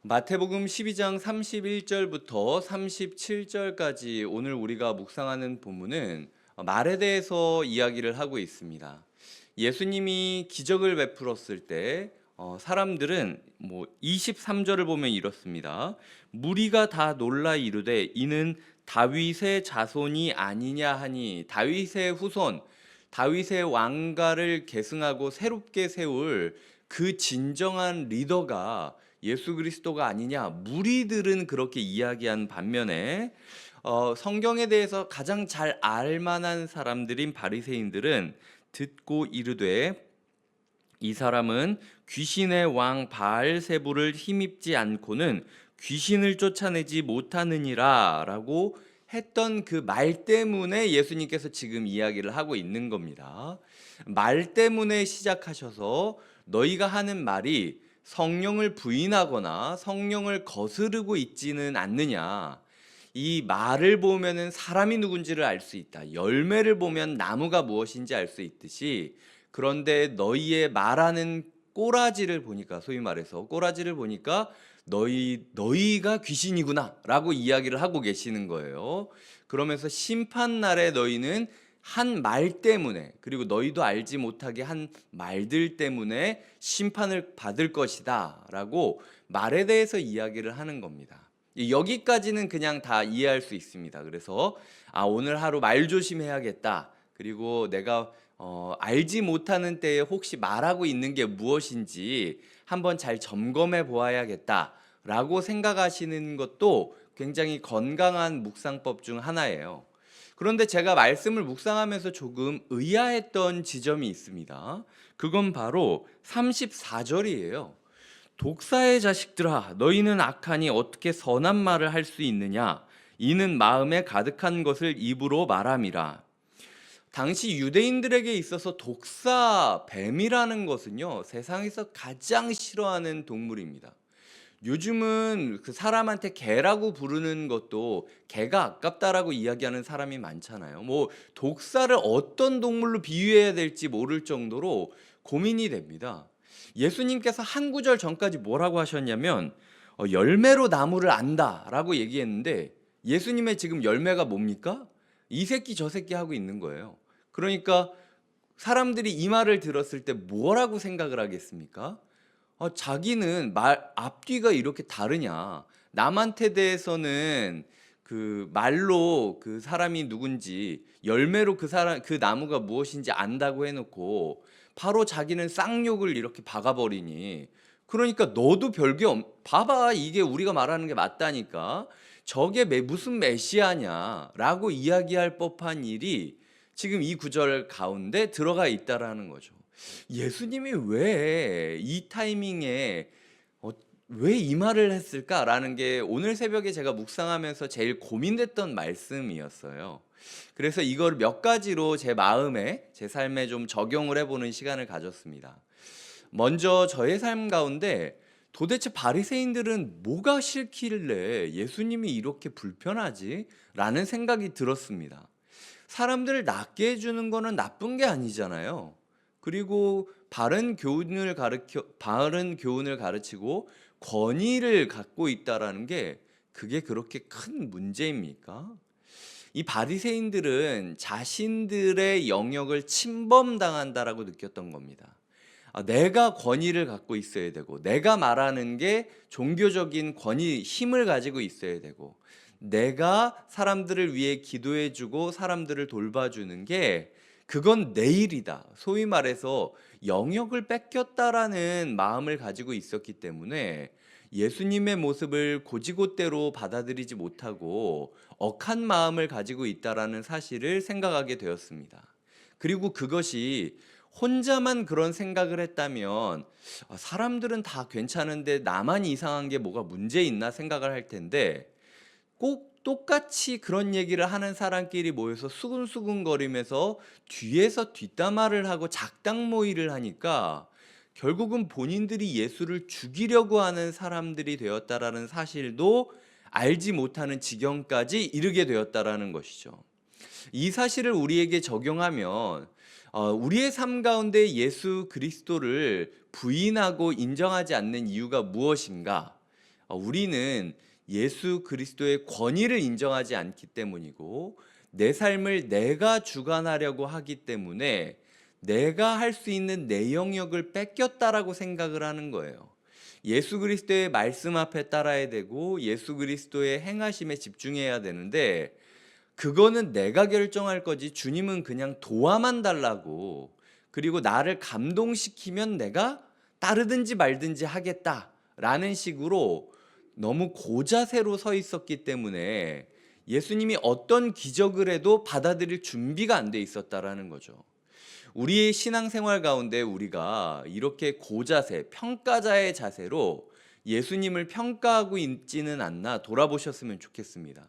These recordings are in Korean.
마태복음 12장 31절부터 37절까지 오늘 우리가 묵상하는 본문은 말에 대해서 이야기를 하고 있습니다. 예수님이 기적을 베풀었을 때 사람들은 23절을 보면 이렇습니다. 무리가 다 놀라 이르되 이는 다윗의 자손이 아니냐 하니, 다윗의 후손, 다윗의 왕가를 계승하고 새롭게 세울 그 진정한 리더가 예수 그리스도가 아니냐, 무리들은 그렇게 이야기한 반면에 성경에 대해서 가장 잘 알만한 사람들인 바리새인들은 듣고 이르되 이 사람은 귀신의 왕 바알세불을 힘입지 않고는 귀신을 쫓아내지 못하느니라 라고 했던 그 말 때문에 예수님께서 지금 이야기를 하고 있는 겁니다. 말 때문에 시작하셔서 너희가 하는 말이 성령을 부인하거나 성령을 거스르고 있지는 않느냐. 이 말을 보면은 사람이 누군지를 알 수 있다. 열매를 보면 나무가 무엇인지 알 수 있듯이, 그런데 너희의 말하는 꼬라지를 보니까, 소위 말해서 꼬라지를 보니까 너희가 귀신이구나라고 이야기를 하고 계시는 거예요. 그러면서 심판 날에 너희는 한 말 때문에, 그리고 너희도 알지 못하게 한 말들 때문에 심판을 받을 것이다 라고 말에 대해서 이야기를 하는 겁니다. 여기까지는 그냥 다 이해할 수 있습니다. 그래서 오늘 하루 말 조심해야겠다, 그리고 내가 알지 못하는 때에 혹시 말하고 있는 게 무엇인지 한번 잘 점검해 보아야겠다 라고 생각하시는 것도 굉장히 건강한 묵상법 중 하나예요. 그런데 제가 말씀을 묵상하면서 조금 의아했던 지점이 있습니다. 그건 바로 34절이에요. 독사의 자식들아, 너희는 악하니 어떻게 선한 말을 할 수 있느냐? 이는 마음에 가득한 것을 입으로 말함이라. 당시 유대인들에게 있어서 독사, 뱀이라는 것은요, 세상에서 가장 싫어하는 동물입니다. 요즘은 그 사람한테 개라고 부르는 것도 개가 아깝다라고 이야기하는 사람이 많잖아요. 독사를 어떤 동물로 비유해야 될지 모를 정도로 고민이 됩니다. 예수님께서 한 구절 전까지 뭐라고 하셨냐면 열매로 나무를 안다라고 얘기했는데, 예수님의 지금 열매가 뭡니까? 이 새끼 저 새끼 하고 있는 거예요. 그러니까 사람들이 이 말을 들었을 때 뭐라고 생각을 하겠습니까? 자기는 앞뒤가 이렇게 다르냐? 남한테 대해서는 그 말로 그 사람이 누군지, 열매로 그 나무가 무엇인지 안다고 해놓고 바로 자기는 쌍욕을 이렇게 박아버리니, 그러니까 너도 봐봐, 이게 우리가 말하는 게 맞다니까, 저게 무슨 메시아냐라고 이야기할 법한 일이 지금 이 구절 가운데 들어가 있다라는 거죠. 예수님이 왜 이 타이밍에 왜 이 말을 했을까라는 게 오늘 새벽에 제가 묵상하면서 제일 고민됐던 말씀이었어요. 그래서 이걸 몇 가지로 제 마음에, 제 삶에 좀 적용을 해보는 시간을 가졌습니다. 먼저 저의 삶 가운데 도대체 바리새인들은 뭐가 싫길래 예수님이 이렇게 불편하지? 라는 생각이 들었습니다. 사람들을 낫게 해주는 거는 나쁜 게 아니잖아요. 그리고 바른 교훈을 가르치고 권위를 갖고 있다라는 게 그게 그렇게 큰 문제입니까? 이 바리새인들은 자신들의 영역을 침범당한다라고 느꼈던 겁니다. 내가 권위를 갖고 있어야 되고, 내가 말하는 게 종교적인 권위, 힘을 가지고 있어야 되고, 내가 사람들을 위해 기도해주고 사람들을 돌봐주는 게 그건 내 일이다. 소위 말해서 영역을 뺏겼다라는 마음을 가지고 있었기 때문에 예수님의 모습을 고지고대로 받아들이지 못하고 억한 마음을 가지고 있다라는 사실을 생각하게 되었습니다. 그리고 그것이 혼자만 그런 생각을 했다면 사람들은 다 괜찮은데 나만 이상한 게 뭐가 문제 있나 생각을 할 텐데, 꼭 똑같이 그런 얘기를 하는 사람끼리 모여서 수근수근거리면서 뒤에서 뒷담화를 하고 작당모의를 하니까 결국은 본인들이 예수를 죽이려고 하는 사람들이 되었다라는 사실도 알지 못하는 지경까지 이르게 되었다라는 것이죠. 이 사실을 우리에게 적용하면 우리의 삶 가운데 예수 그리스도를 부인하고 인정하지 않는 이유가 무엇인가? 우리는 예수 그리스도의 권위를 인정하지 않기 때문이고 내 삶을 내가 주관하려고 하기 때문에 내가 할 수 있는 내 영역을 뺏겼다라고 생각을 하는 거예요. 예수 그리스도의 말씀 앞에 따라야 되고 예수 그리스도의 행하심에 집중해야 되는데 그거는 내가 결정할 거지 주님은 그냥 도와만 달라고 그리고 나를 감동시키면 내가 따르든지 말든지 하겠다라는 식으로 너무 고자세로 서 있었기 때문에 예수님이 어떤 기적을 해도 받아들일 준비가 안 돼 있었다라는 거죠. 우리의 신앙생활 가운데 우리가 이렇게 고자세, 평가자의 자세로 예수님을 평가하고 있지는 않나 돌아보셨으면 좋겠습니다.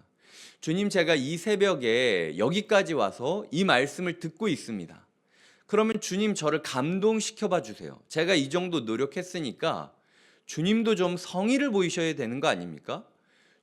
주님, 제가 이 새벽에 여기까지 와서 이 말씀을 듣고 있습니다. 그러면 주님 저를 감동시켜 봐 주세요. 제가 이 정도 노력했으니까 주님도 좀 성의를 보이셔야 되는 거 아닙니까?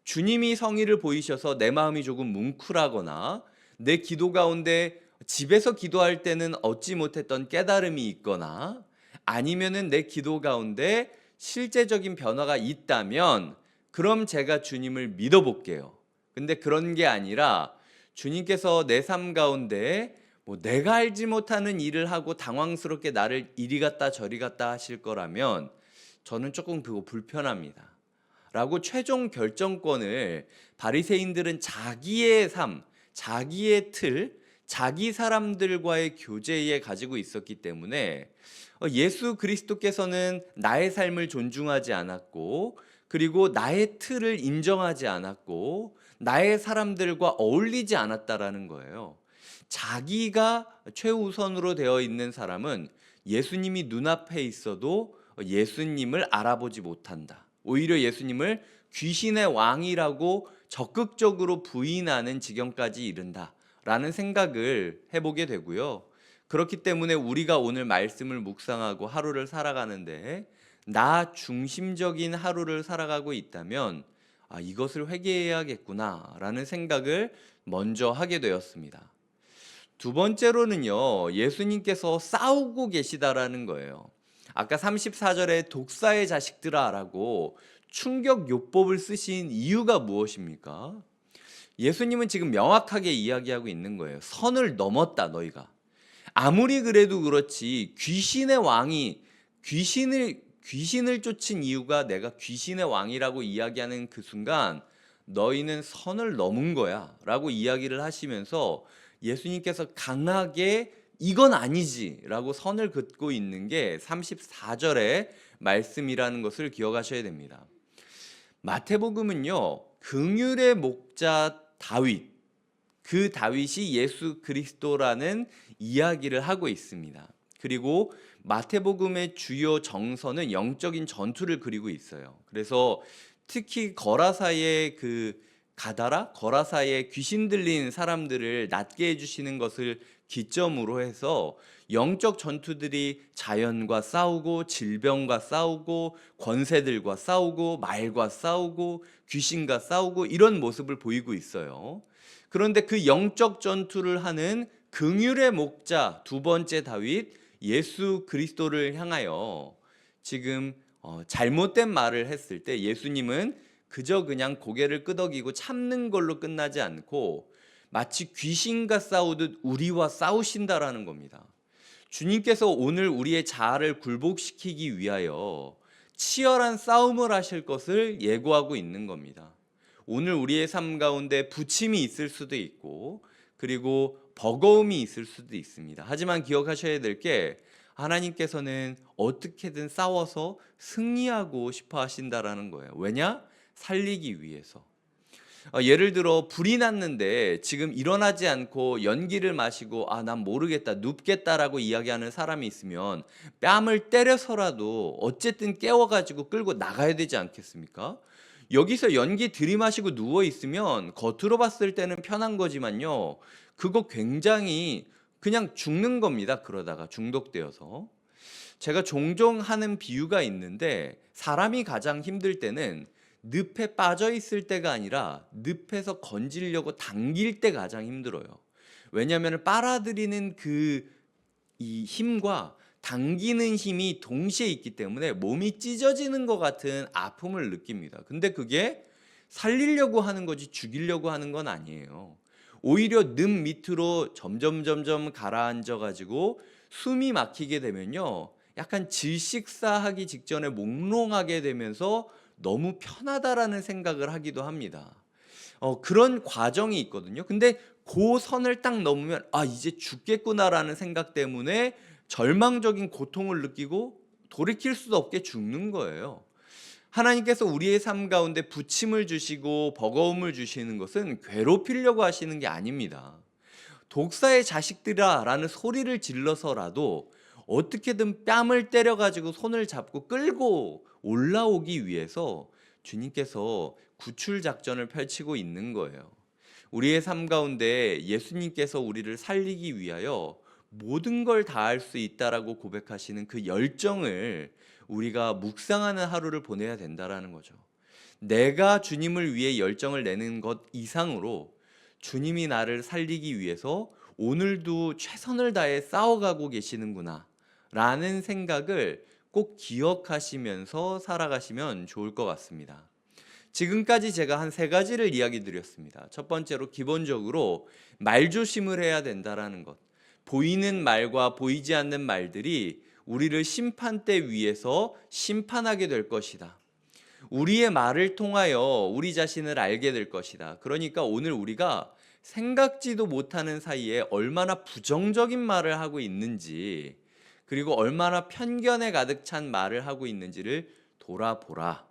주님이 성의를 보이셔서 내 마음이 조금 뭉클하거나 내 기도 가운데 집에서 기도할 때는 얻지 못했던 깨달음이 있거나 아니면은 내 기도 가운데 실제적인 변화가 있다면 그럼 제가 주님을 믿어볼게요. 근데 그런 게 아니라 주님께서 내 삶 가운데 뭐 내가 알지 못하는 일을 하고 당황스럽게 나를 이리 갔다 저리 갔다 하실 거라면 저는 조금 그거 불편합니다. 라고 최종 결정권을 바리새인들은 자기의 삶, 자기의 틀, 자기 사람들과의 교제에 가지고 있었기 때문에 예수 그리스도께서는 나의 삶을 존중하지 않았고 그리고 나의 틀을 인정하지 않았고 나의 사람들과 어울리지 않았다라는 거예요. 자기가 최우선으로 되어 있는 사람은 예수님이 눈앞에 있어도 예수님을 알아보지 못한다. 오히려 예수님을 귀신의 왕이라고 적극적으로 부인하는 지경까지 이른다라는 생각을 해보게 되고요. 그렇기 때문에 우리가 오늘 말씀을 묵상하고 하루를 살아가는데 나 중심적인 하루를 살아가고 있다면 이것을 회개해야겠구나라는 생각을 먼저 하게 되었습니다. 두 번째로는요, 예수님께서 싸우고 계시다라는 거예요. 아까 34절에 독사의 자식들아라고 충격 요법을 쓰신 이유가 무엇입니까? 예수님은 지금 명확하게 이야기하고 있는 거예요. 선을 넘었다, 너희가. 아무리 그래도 그렇지 귀신의 왕이 귀신을 쫓은 이유가 내가 귀신의 왕이라고 이야기하는 그 순간 너희는 선을 넘은 거야 라고 이야기를 하시면서 예수님께서 강하게 이건 아니지 라고 선을 긋고 있는 게 34절의 말씀이라는 것을 기억하셔야 됩니다. 마태복음은요, 긍휼의 목자 다윗, 그 다윗이 예수 그리스도라는 이야기를 하고 있습니다. 그리고 마태복음의 주요 정서는 영적인 전투를 그리고 있어요. 그래서 특히 거라사의 거라사의 귀신 들린 사람들을 낫게 해주시는 것을 기점으로 해서 영적 전투들이 자연과 싸우고 질병과 싸우고 권세들과 싸우고 말과 싸우고 귀신과 싸우고 이런 모습을 보이고 있어요. 그런데 그 영적 전투를 하는 긍휼의 목자 두 번째 다윗 예수 그리스도를 향하여 지금 잘못된 말을 했을 때 예수님은 그저 그냥 고개를 끄덕이고 참는 걸로 끝나지 않고 마치 귀신과 싸우듯 우리와 싸우신다라는 겁니다. 주님께서 오늘 우리의 자아를 굴복시키기 위하여 치열한 싸움을 하실 것을 예고하고 있는 겁니다. 오늘 우리의 삶 가운데 부침이 있을 수도 있고 그리고 버거움이 있을 수도 있습니다. 하지만 기억하셔야 될 게 하나님께서는 어떻게든 싸워서 승리하고 싶어 하신다라는 거예요. 왜냐? 살리기 위해서. 예를 들어 불이 났는데 지금 일어나지 않고 연기를 마시고 난 모르겠다 눕겠다라고 이야기하는 사람이 있으면 뺨을 때려서라도 어쨌든 깨워가지고 끌고 나가야 되지 않겠습니까? 여기서 연기 들이마시고 누워 있으면 겉으로 봤을 때는 편한 거지만요, 그거 굉장히 그냥 죽는 겁니다. 그러다가 중독되어서. 제가 종종 하는 비유가 있는데 사람이 가장 힘들 때는 늪에 빠져 있을 때가 아니라 늪에서 건지려고 당길 때 가장 힘들어요. 왜냐하면 빨아들이는 이 힘과 당기는 힘이 동시에 있기 때문에 몸이 찢어지는 것 같은 아픔을 느낍니다. 근데 그게 살리려고 하는 거지 죽이려고 하는 건 아니에요. 오히려 늪 밑으로 점점 가라앉아 가지고 숨이 막히게 되면요, 약간 질식사하기 직전에 몽롱하게 되면서 너무 편하다라는 생각을 하기도 합니다. 그런 과정이 있거든요. 근데 그 선을 딱 넘으면 '아 이제 죽겠구나.'라는 생각 때문에 절망적인 고통을 느끼고 돌이킬 수도 없게 죽는 거예요. 하나님께서 우리의 삶 가운데 부침을 주시고 버거움을 주시는 것은 괴롭히려고 하시는 게 아닙니다. 독사의 자식들아라는 소리를 질러서라도 어떻게든 뺨을 때려 가지고 손을 잡고 끌고 올라오기 위해서 주님께서 구출 작전을 펼치고 있는 거예요. 우리의 삶 가운데 예수님께서 우리를 살리기 위하여 모든 걸 다할 수 있다라고 고백하시는 그 열정을 우리가 묵상하는 하루를 보내야 된다라는 거죠. 내가 주님을 위해 열정을 내는 것 이상으로 주님이 나를 살리기 위해서 오늘도 최선을 다해 싸워가고 계시는구나 라는 생각을 꼭 기억하시면서 살아가시면 좋을 것 같습니다. 지금까지 제가 한 세 가지를 이야기 드렸습니다. 첫 번째로 기본적으로 말조심을 해야 된다라는 것. 보이는 말과 보이지 않는 말들이 우리를 심판대 위에서 심판하게 될 것이다. 우리의 말을 통하여 우리 자신을 알게 될 것이다. 그러니까 오늘 우리가 생각지도 못하는 사이에 얼마나 부정적인 말을 하고 있는지, 그리고 얼마나 편견에 가득 찬 말을 하고 있는지를 돌아보라.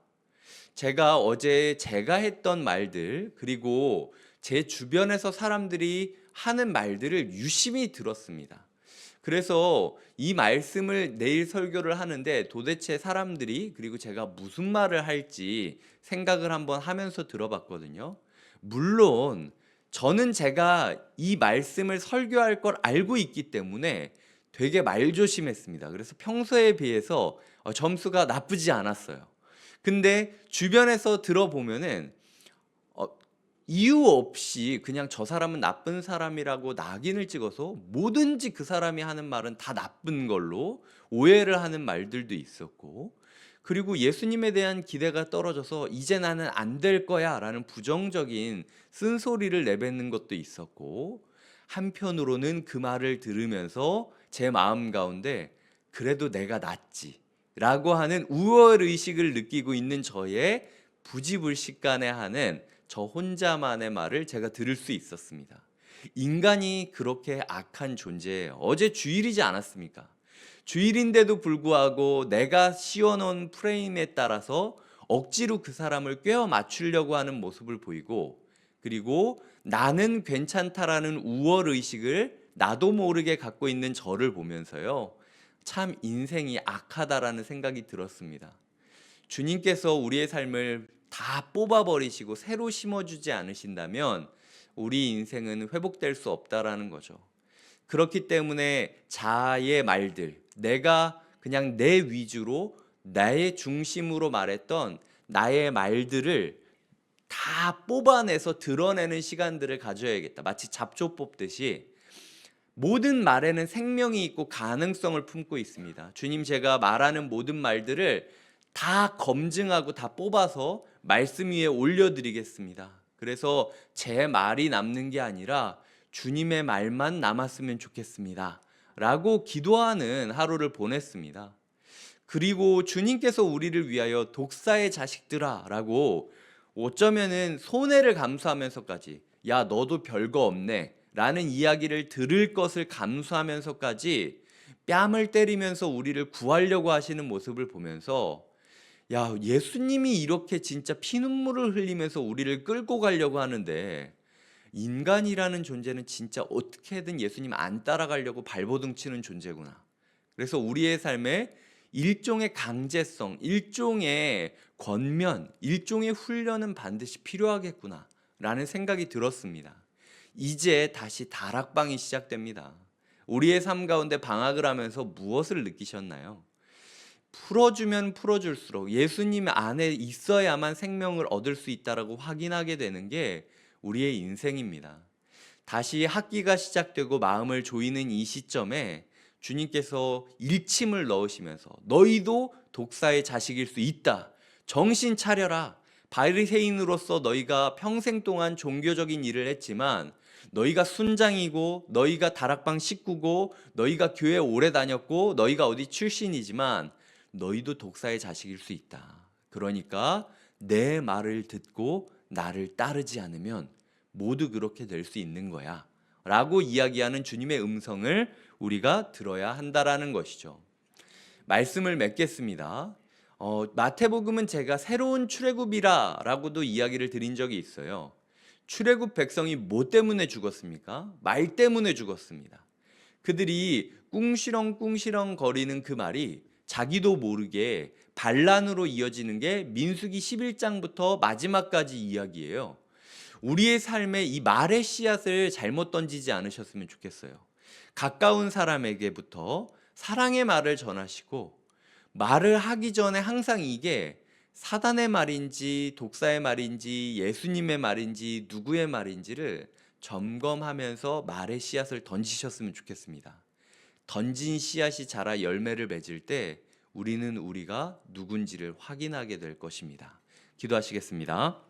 제가 어제 제가 했던 말들, 그리고 제 주변에서 사람들이 하는 말들을 유심히 들었습니다. 그래서 이 말씀을 내일 설교를 하는데 도대체 사람들이, 그리고 제가 무슨 말을 할지 생각을 한번 하면서 들어봤거든요. 물론 저는 제가 이 말씀을 설교할 걸 알고 있기 때문에 되게 말조심했습니다. 그래서 평소에 비해서 점수가 나쁘지 않았어요. 근데 주변에서 들어보면은 어, 이유 없이 그냥 저 사람은 나쁜 사람이라고 낙인을 찍어서 뭐든지 그 사람이 하는 말은 다 나쁜 걸로 오해를 하는 말들도 있었고, 그리고 예수님에 대한 기대가 떨어져서 이제 나는 안 될 거야 라는 부정적인 쓴소리를 내뱉는 것도 있었고, 한편으로는 그 말을 들으면서 제 마음 가운데 그래도 내가 낫지 라고 하는 우월의식을 느끼고 있는 저의 부지불식간에 저 혼자만의 말을 제가 들을 수 있었습니다. 인간이 그렇게 악한 존재예요. 어제 주일이지 않았습니까? 주일인데도 불구하고 내가 씌워놓은 프레임에 따라서 억지로 그 사람을 꿰어 맞추려고 하는 모습을 보이고, 그리고 나는 괜찮다라는 우월의식을 나도 모르게 갖고 있는 저를 보면서요, 참 인생이 악하다라는 생각이 들었습니다. 주님께서 우리의 삶을 다 뽑아버리시고 새로 심어주지 않으신다면 우리 인생은 회복될 수 없다라는 거죠. 그렇기 때문에 자아의 말들, 내가 그냥 내 위주로 나의 중심으로 말했던 나의 말들을 다 뽑아내서 드러내는 시간들을 가져야겠다. 마치 잡초 뽑듯이 모든 말에는 생명이 있고 가능성을 품고 있습니다. 주님, 제가 말하는 모든 말들을 다 검증하고 다 뽑아서 말씀 위에 올려드리겠습니다. 그래서 제 말이 남는 게 아니라 주님의 말만 남았으면 좋겠습니다. 라고 기도하는 하루를 보냈습니다. 그리고 주님께서 우리를 위하여 독사의 자식들아 라고 어쩌면은 손해를 감수하면서까지 야 너도 별거 없네 라는 이야기를 들을 것을 감수하면서까지 뺨을 때리면서 우리를 구하려고 하시는 모습을 보면서 야 예수님이 이렇게 진짜 피눈물을 흘리면서 우리를 끌고 가려고 하는데 인간이라는 존재는 진짜 어떻게든 예수님 안 따라가려고 발버둥 치는 존재구나. 그래서 우리의 삶에 일종의 강제성, 일종의 권면, 일종의 훈련은 반드시 필요하겠구나 라는 생각이 들었습니다. 이제 다시 다락방이 시작됩니다. 우리의 삶 가운데 방학을 하면서 무엇을 느끼셨나요? 풀어주면 풀어줄수록 예수님 안에 있어야만 생명을 얻을 수 있다라고 확인하게 되는 게 우리의 인생입니다. 다시 학기가 시작되고 마음을 조이는 이 시점에 주님께서 일침을 넣으시면서 너희도 독사의 자식일 수 있다. 정신 차려라. 바리새인으로서 너희가 평생 동안 종교적인 일을 했지만 너희가 순장이고 너희가 다락방 식구고 너희가 교회 오래 다녔고 너희가 어디 출신이지만 너희도 독사의 자식일 수 있다. 그러니까 내 말을 듣고 나를 따르지 않으면 모두 그렇게 될 수 있는 거야 라고 이야기하는 주님의 음성을 우리가 들어야 한다라는 것이죠. 말씀을 맺겠습니다. 마태복음은 제가 새로운 출애굽이라 라고도 이야기를 드린 적이 있어요. 출애굽 백성이 뭐 때문에 죽었습니까? 말 때문에 죽었습니다. 그들이 꿍시렁 거리는 그 말이 자기도 모르게 반란으로 이어지는 게 민수기 11장부터 마지막까지 이야기예요. 우리의 삶에 이 말의 씨앗을 잘못 던지지 않으셨으면 좋겠어요. 가까운 사람에게부터 사랑의 말을 전하시고 말을 하기 전에 항상 이게 사단의 말인지 독사의 말인지 예수님의 말인지 누구의 말인지를 점검하면서 말의 씨앗을 던지셨으면 좋겠습니다. 던진 씨앗이 자라 열매를 맺을 때 우리는 우리가 누군지를 확인하게 될 것입니다. 기도하시겠습니다.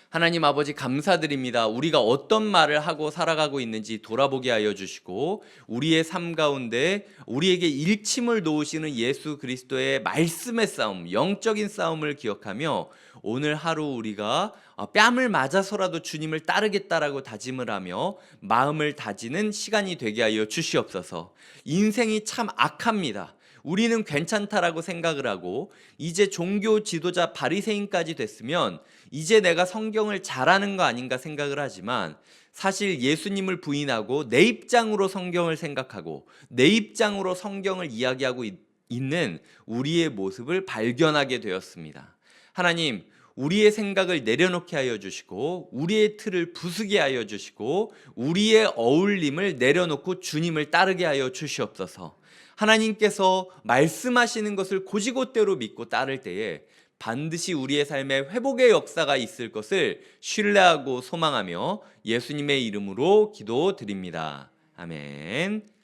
하나님 아버지 감사드립니다. 우리가 어떤 말을 하고 살아가고 있는지 돌아보게 하여 주시고 우리의 삶 가운데 우리에게 일침을 놓으시는 예수 그리스도의 말씀의 싸움, 영적인 싸움을 기억하며 오늘 하루 우리가 뺨을 맞아서라도 주님을 따르겠다라고 다짐을 하며 마음을 다지는 시간이 되게 하여 주시옵소서. 인생이 참 악합니다. 우리는 괜찮다라고 생각을 하고 이제 종교 지도자 바리새인까지 됐으면 이제 내가 성경을 잘하는 거 아닌가 생각을 하지만 사실 예수님을 부인하고 내 입장으로 성경을 생각하고 내 입장으로 성경을 이야기하고 있는 우리의 모습을 발견하게 되었습니다. 하나님, 우리의 생각을 내려놓게 하여 주시고 우리의 틀을 부수게 하여 주시고 우리의 어울림을 내려놓고 주님을 따르게 하여 주시옵소서. 하나님께서 말씀하시는 것을 곧이곧대로 믿고 따를 때에 반드시 우리의 삶에 회복의 역사가 있을 것을 신뢰하고 소망하며 예수님의 이름으로 기도드립니다. 아멘.